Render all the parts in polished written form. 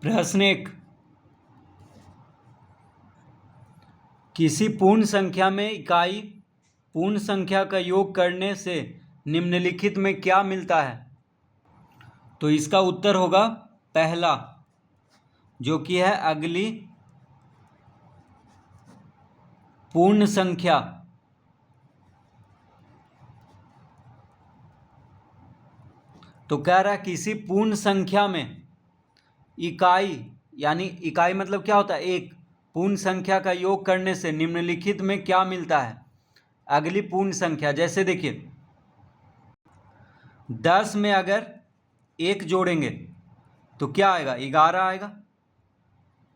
प्रश्न 1, किसी पूर्ण संख्या में इकाई पूर्ण संख्या का योग करने से निम्नलिखित में क्या मिलता है? तो इसका उत्तर होगा पहला, जो कि है अगली पूर्ण संख्या। तो कह रहा है किसी पूर्ण संख्या में इकाई, यानी इकाई मतलब क्या होता है? एक। पूर्ण संख्या का योग करने से निम्नलिखित में क्या मिलता है? अगली पूर्ण संख्या। जैसे देखिए 10 में अगर 1 जोड़ेंगे तो क्या आएगा? 11 आएगा।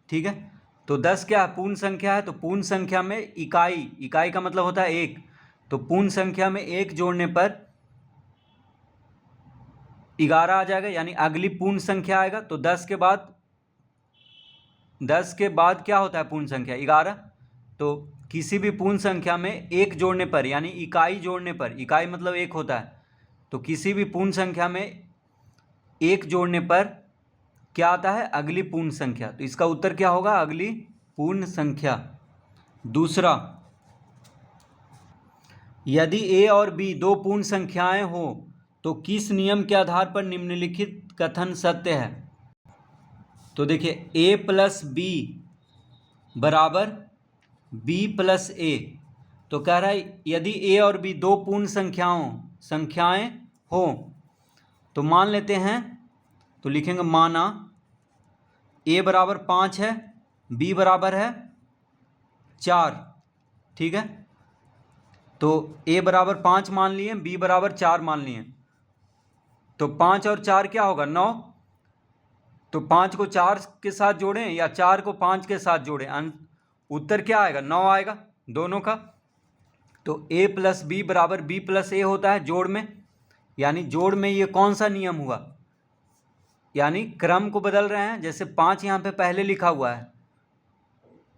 ठीक है, तो 10 क्या है? पूर्ण संख्या है। तो पूर्ण संख्या में इकाई का मतलब होता है 1। तो पूर्ण संख्या में 1 जोड़ने पर 11 आ जाएगा, यानी अगली पूर्ण संख्या आएगा। तो 10 के बाद क्या होता है? पूर्ण संख्या 11। तो किसी भी पूर्ण संख्या में 1 जोड़ने पर, यानी इकाई जोड़ने पर, इकाई मतलब 1 होता है, तो किसी भी पूर्ण संख्या में 1 जोड़ने पर क्या आता है? अगली पूर्ण संख्या। तो इसका उत्तर क्या होगा? अगली पूर्ण संख्या। दूसरा, यदि a और b दो पूर्ण संख्याएं हो तो किस नियम के आधार पर निम्नलिखित कथन सत्य है? तो देखिए a प्लस बी बराबर b प्लस ए। तो कह रहा है यदि a और b दो पूर्ण संख्याएं हो तो मान लेते हैं, तो लिखेंगे माना a बराबर 5 है, b बराबर है 4। ठीक है, तो a बराबर 5 मान लिए, b बराबर 4 मान लिए। तो 5 और 4 क्या होगा? 9। तो 5 को 4 के साथ जोड़ें या 4 को 5 के साथ जोड़ें, उत्तर क्या आएगा? 9 आएगा दोनों का। तो a प्लस बी बराबर b प्लस ए होता है जोड़ में, यानी जोड़ में ये कौन सा नियम हुआ? यानी क्रम को बदल रहे हैं। जैसे 5 यहाँ पे पहले लिखा हुआ है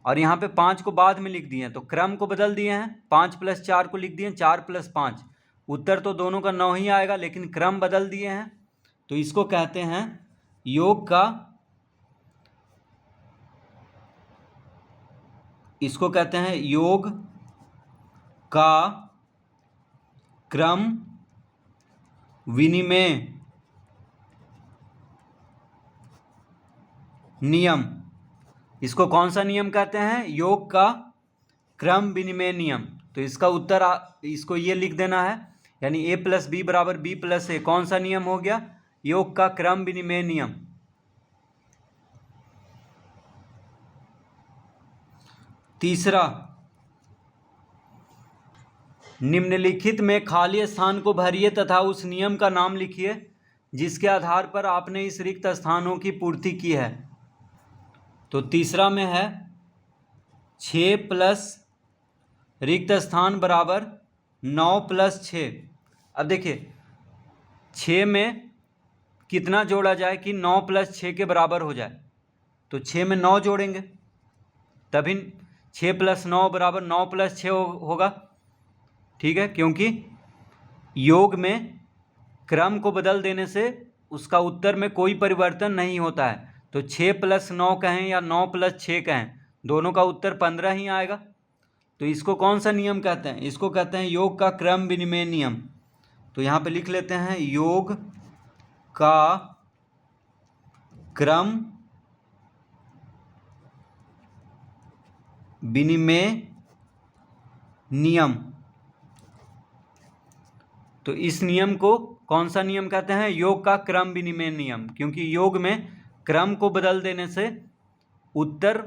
और यहाँ पे 5 को बाद में लिख दिए हैं, तो क्रम को बदल दिए हैं। 5 प्लस 4 को लिख दिए, 4 प्लस 5। उत्तर तो दोनों का 9 ही आएगा, लेकिन क्रम बदल दिए हैं। तो इसको कहते हैं योग का, इसको कहते हैं योग का क्रम विनिमय नियम। इसको कौन सा नियम कहते हैं? योग का क्रम विनिमय नियम। तो इसका उत्तर इसको ये लिख देना है, यानी a प्लस बी बराबर b प्लस ए कौन सा नियम हो गया? योग का क्रम विनिमय नियम। तीसरा, निम्नलिखित में खाली स्थान को भरिए तथा उस नियम का नाम लिखिए जिसके आधार पर आपने इस रिक्त स्थानों की पूर्ति की है। तो तीसरा में है 6 प्लस रिक्त स्थान बराबर 9 प्लस 6। अब देखिए 6 में कितना जोड़ा जाए कि 9 प्लस 6 के बराबर हो जाए? तो 6 में 9 जोड़ेंगे तभी 6 प्लस 9 बराबर 9 प्लस 6 होगा। ठीक है, क्योंकि योग में क्रम को बदल देने से उसका उत्तर में कोई परिवर्तन नहीं होता है। तो 6 प्लस 9 कहें या 9 प्लस 6 कहें, दोनों का उत्तर 15 ही आएगा। तो इसको कौन सा नियम कहते हैं? इसको कहते हैं योग का क्रम विनिमय नियम। तो यहाँ पे लिख लेते हैं योग का क्रम विनिमय नियम। तो इस नियम को कौन सा नियम कहते हैं? योग का क्रम विनिमय नियम, क्योंकि योग में क्रम को बदल देने से उत्तर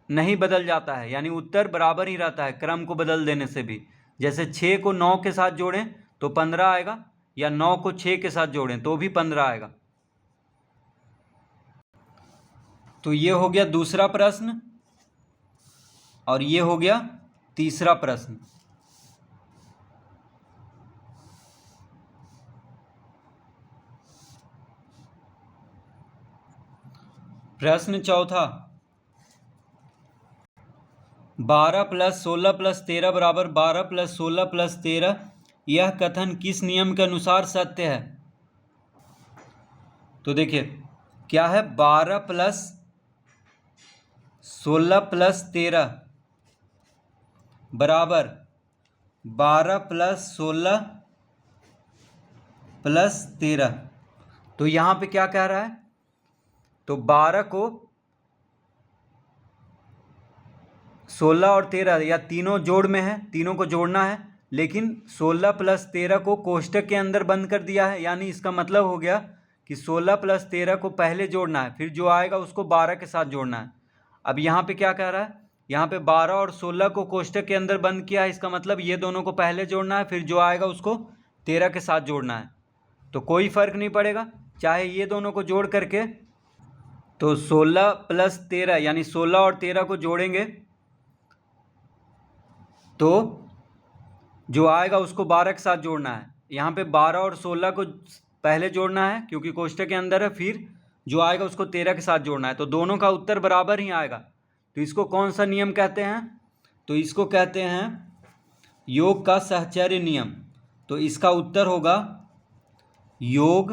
नहीं बदल जाता है, यानी उत्तर बराबर ही रहता है क्रम को बदल देने से भी। जैसे 6 को 9 के साथ जोड़ें तो 15 आएगा, या 9 को 6 के साथ जोड़ें तो भी 15 आएगा। तो ये हो गया दूसरा प्रश्न और ये हो गया तीसरा प्रश्न। प्रश्न चौथा, 12 प्लस 16 प्लस 13 बराबर 12 प्लस 16 प्लस 13, यह कथन किस नियम के अनुसार सत्य है? तो देखिए क्या है 12 प्लस 16 प्लस 13 बराबर 12 प्लस 16 प्लस 13। तो यहाँ पे क्या कह रहा है, तो 12 को 16 और 13 या तीनों जोड़ में है, तीनों को जोड़ना है, लेकिन 16 प्लस 13 को कोष्टक के अंदर बंद कर दिया है। यानी इसका मतलब हो गया कि 16 प्लस 13 को पहले जोड़ना है, फिर जो आएगा उसको 12 के साथ जोड़ना है। अब यहाँ पे क्या कह रहा है, यहाँ पे 12 और 16 को कोष्टक के अंदर बंद किया है, इसका मतलब ये दोनों को पहले जोड़ना है, फिर जो आएगा उसको 13 के साथ जोड़ना है। तो कोई फ़र्क नहीं पड़ेगा, चाहे ये दोनों को जोड़ करके, तो 16 प्लस 13 यानी 16 और 13 को जोड़ेंगे तो जो आएगा उसको 12 के साथ जोड़ना है। यहाँ पे 12 और 16 को पहले जोड़ना है क्योंकि कोष्टक के अंदर है, फिर जो आएगा उसको 13 के साथ जोड़ना है। तो दोनों का उत्तर बराबर ही आएगा। तो इसको कौन सा नियम कहते हैं, तो इसको कहते हैं योग का साहचर्य नियम। तो इसका उत्तर होगा योग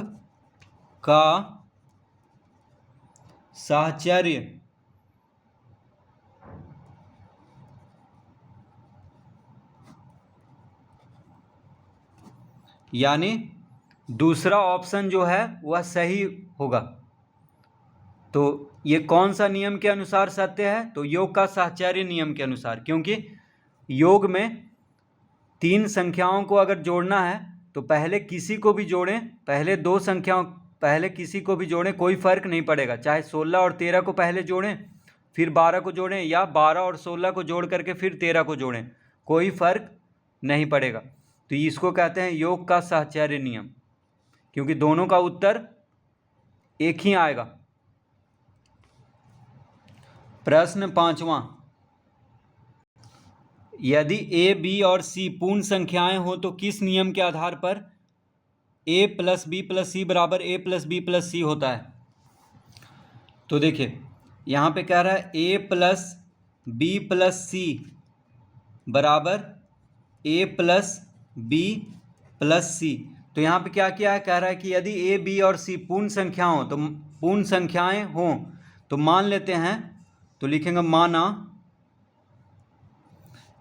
का साहचर्य यानी दूसरा ऑप्शन जो है वह सही होगा। तो ये कौन सा नियम के अनुसार सत्य है, तो योग का साहचर्य नियम के अनुसार, क्योंकि योग में 3 संख्याओं को अगर जोड़ना है तो पहले किसी को भी जोड़ें, पहले किसी को भी जोड़ें, कोई फ़र्क नहीं पड़ेगा। चाहे 16 और 13 को पहले जोड़ें फिर 12 को जोड़ें, या 12 और 16 को जोड़ करके फिर 13 को जोड़ें, कोई फ़र्क नहीं पड़ेगा। तो इसको कहते हैं योग का साहचर्य नियम, क्योंकि दोनों का उत्तर एक ही आएगा। प्रश्न 5वां, यदि ए, बी और सी पूर्ण संख्याएं हो तो किस नियम के आधार पर ए प्लस बी प्लस सी बराबर ए प्लस बी प्लस सी होता है। तो देखिए यहाँ पे कह रहा है ए प्लस बी प्लस सी बराबर ए प्लस बी प्लस सी। तो यहाँ पे क्या किया है, कह रहा है कि यदि ए, बी और सी पूर्ण संख्या हो, तो पूर्ण संख्याएं हों तो मान लेते हैं, तो लिखेंगे माना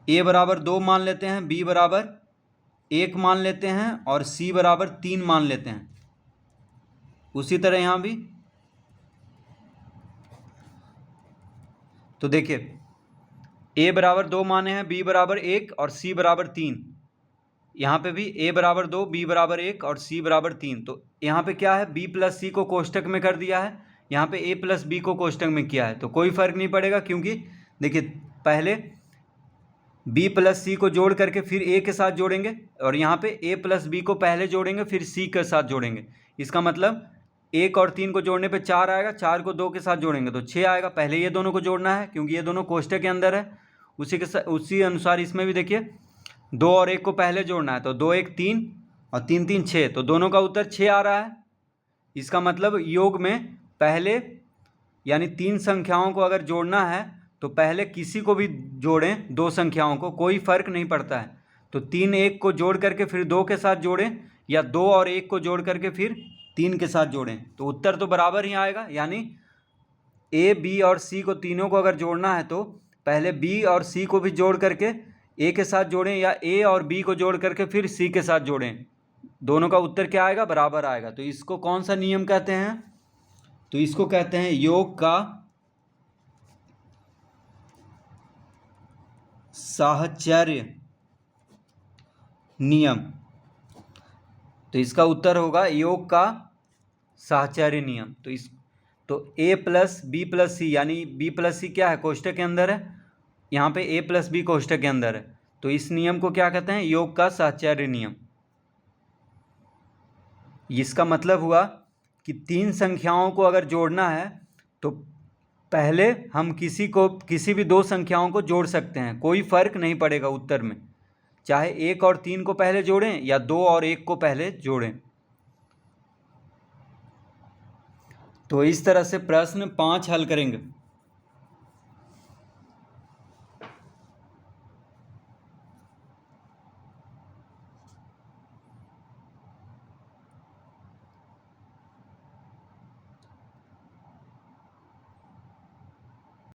ए बराबर 2 मान लेते हैं, बी बराबर 1 मान लेते हैं और सी बराबर 3 मान लेते हैं। उसी तरह यहाँ भी तो देखिए ए बराबर 2 माने हैं, बी बराबर 1 और सी बराबर 3। यहाँ पे भी ए बराबर 2, बी बराबर 1 और सी बराबर 3। तो यहाँ पे क्या है, बी प्लस सी को कोष्टक में कर दिया है, यहाँ पे ए प्लस बी को कोष्टक में किया है। तो कोई फ़र्क नहीं पड़ेगा, क्योंकि देखिए पहले बी प्लस सी को जोड़ करके फिर ए के साथ जोड़ेंगे, और यहाँ पे ए प्लस बी को पहले जोड़ेंगे फिर सी के साथ जोड़ेंगे। इसका मतलब 1 और 3 को जोड़ने पे 4 आएगा, 4 को 2 के साथ जोड़ेंगे तो 6 आएगा। पहले ये दोनों को जोड़ना है क्योंकि ये दोनों कोष्टक के अंदर है। उसी अनुसार इसमें भी देखिए 2 और 1 को पहले जोड़ना है, तो 2 1 3 और 3 3 6, तो दोनों का उत्तर 6 आ रहा है। इसका मतलब योग में पहले यानी 3 संख्याओं को अगर जोड़ना है तो पहले किसी को भी जोड़ें, 2 संख्याओं को, कोई फ़र्क नहीं पड़ता है। तो 3 1 को जोड़ करके फिर 2 के साथ जोड़ें, या 2 और 1 को जोड़ करके फिर 3 के साथ जोड़ें, तो उत्तर तो बराबर ही आएगा। यानी ए, बी और सी को तीनों को अगर जोड़ना है तो पहले बी और सी को भी जोड़ करके ए के साथ जोड़ें, या ए और बी को जोड़ करके फिर सी के साथ जोड़ें, दोनों का उत्तर क्या आएगा, बराबर आएगा। तो इसको कौन सा नियम कहते हैं, तो इसको कहते हैं योग का साहचर्य नियम। तो इसका उत्तर होगा योग का साहचर्य नियम। तो ए प्लस बी प्लस सी, यानी बी प्लस सी क्या है, कोष्टक के अंदर है, यहाँ पे ए प्लस बी कोष्टक के अंदर है, तो इस नियम को क्या कहते हैं, योग का साहचर्य नियम। इसका मतलब हुआ कि 3 संख्याओं को अगर जोड़ना है तो पहले हम किसी भी 2 संख्याओं को जोड़ सकते हैं, कोई फ़र्क नहीं पड़ेगा उत्तर में, चाहे 1 और 3 को पहले जोड़ें या 2 और 1 को पहले जोड़ें। तो इस तरह से प्रश्न 5 हल करेंगे।